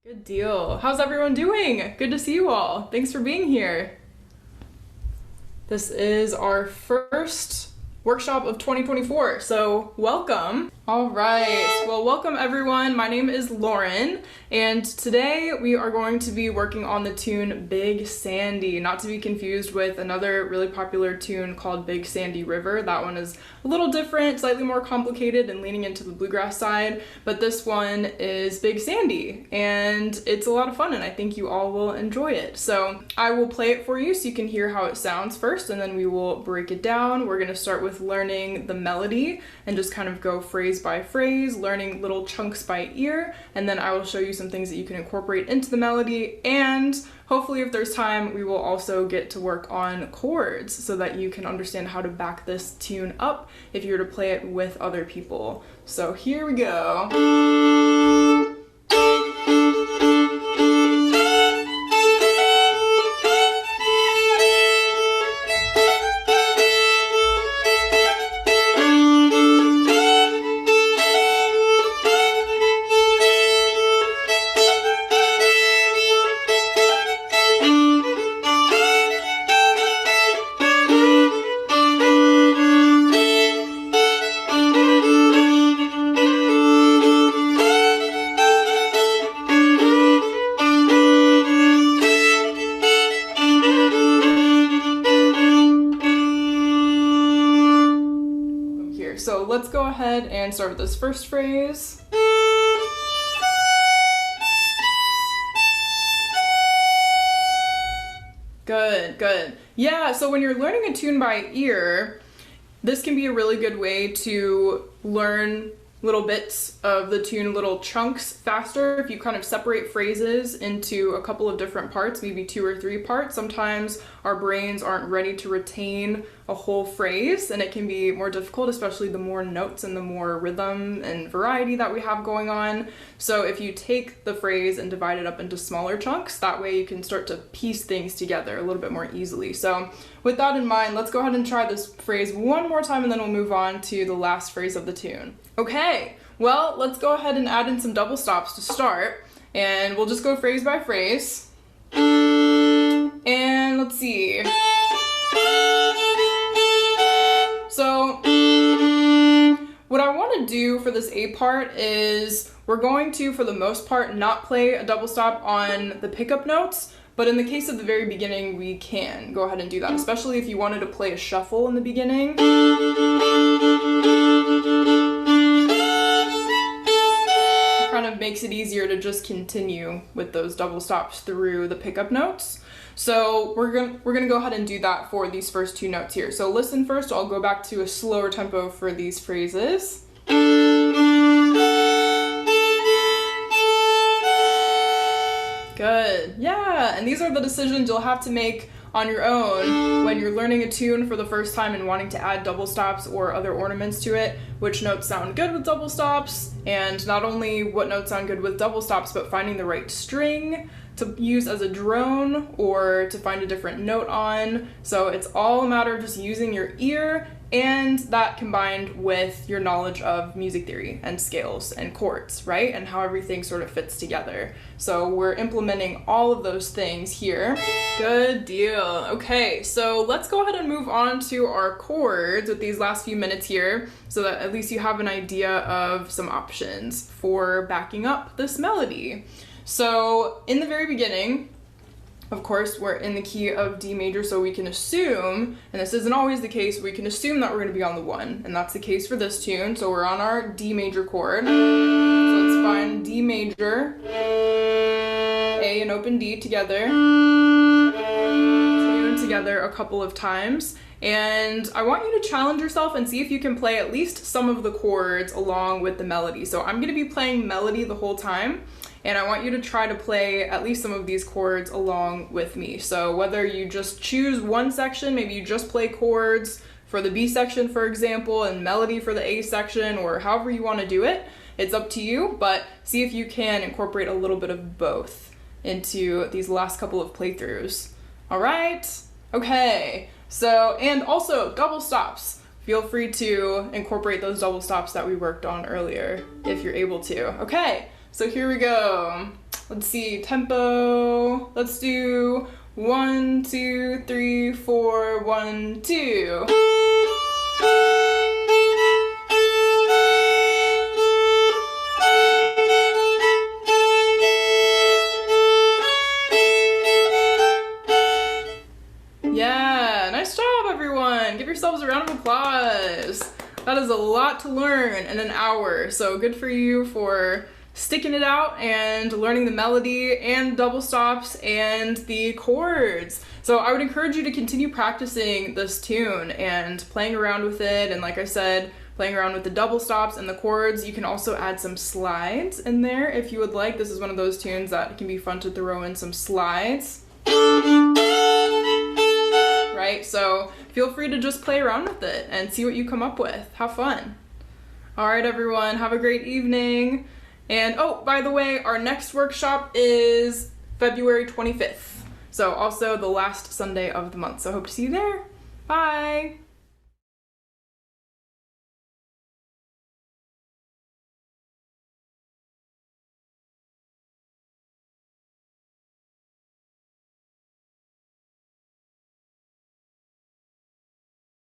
Good deal. How's everyone doing? Good to see you all. Thanks for being here. This is our first workshop of 2024, so welcome. All right, well, welcome everyone. My name is Lauren, and today we are going to be working on the tune Big Sandy, not to be confused with another really popular tune called Big Sandy River. That one is a little different, slightly more complicated and leaning into the bluegrass side, but this one is Big Sandy, and it's a lot of fun, and I think you all will enjoy it. So I will play it for you so you can hear how it sounds first, and then we will break it down. We're gonna start with learning the melody and just kind of go phrase by phrase, learning little chunks by ear, and then I will show you some things that you can incorporate into the melody, and hopefully if there's time we will also get to work on chords so that you can understand how to back this tune up if you were to play it with other people. So here we go. So let's go ahead and start with this first phrase. Good, good. Yeah, so when you're learning a tune by ear, this can be a really good way to learn little bits of the tune, little chunks faster. If you kind of separate phrases into a couple of different parts, maybe 2 or 3 parts, sometimes our brains aren't ready to retain a whole phrase, and it can be more difficult, especially the more notes and the more rhythm and variety that we have going on. So if you take the phrase and divide it up into smaller chunks, that way you can start to piece things together a little bit more easily. So with that in mind, let's go ahead and try this phrase one more time, and then we'll move on to the last phrase of the tune. Okay, well, let's go ahead and add in some double stops to start, and we'll just go phrase by phrase. And let's see. So what I want to do for this A part is we're going to, for the most part, not play a double stop on the pickup notes, but in the case of the very beginning, we can go ahead and do that, especially if you wanted to play a shuffle in the beginning. Kind of makes it easier to just continue with those double stops through the pickup notes. So we're gonna go ahead and do that for these first 2 notes here. So listen first, I'll go back to a slower tempo for these phrases. Good, yeah, and these are the decisions you'll have to make on your own when you're learning a tune for the first time and wanting to add double stops or other ornaments to it. Which notes sound good with double stops, and not only what notes sound good with double stops, but finding the right string to use as a drone or to find a different note on. So it's all a matter of just using your ear, and that combined with your knowledge of music theory and scales and chords, right? And how everything sort of fits together. So we're implementing all of those things here. Good deal. Okay, so let's go ahead and move on to our chords with these last few minutes here, so that at least you have an idea of some options for backing up this melody. So in the very beginning, of course, we're in the key of D major, so we can assume, and this isn't always the case, we can assume that we're going to be on the 1, and that's the case for this tune. So we're on our D major chord. So let's find D major, A and open D together, tune together a couple of times, and I want you to challenge yourself and see if you can play at least some of the chords along with the melody. So I'm going to be playing melody the whole time, and I want you to try to play at least some of these chords along with me. So whether you just choose one section, maybe you just play chords for the B section, for example, and melody for the A section, or however you want to do it, it's up to you, but see if you can incorporate a little bit of both into these last couple of playthroughs. All right? Okay. So, and also double stops. Feel free to incorporate those double stops that we worked on earlier if you're able to. Okay. So here we go. let's see, tempo. Let's do 1, 2, 3, 4, 1, 2. Yeah, nice job, everyone. Give yourselves a round of applause. That is a lot to learn in an hour, so good for you for sticking it out and learning the melody and double stops and the chords. So I would encourage you to continue practicing this tune and playing around with it, and like I said, playing around with the double stops and the chords. You can also add some slides in there if you would like. This is one of those tunes that can be fun to throw in some slides. Right? So feel free to just play around with it and see what you come up with. Have fun. All right, everyone, have a great evening. And oh, by the way, our next workshop is February 25th. So also the last Sunday of the month. So hope to see you there. Bye.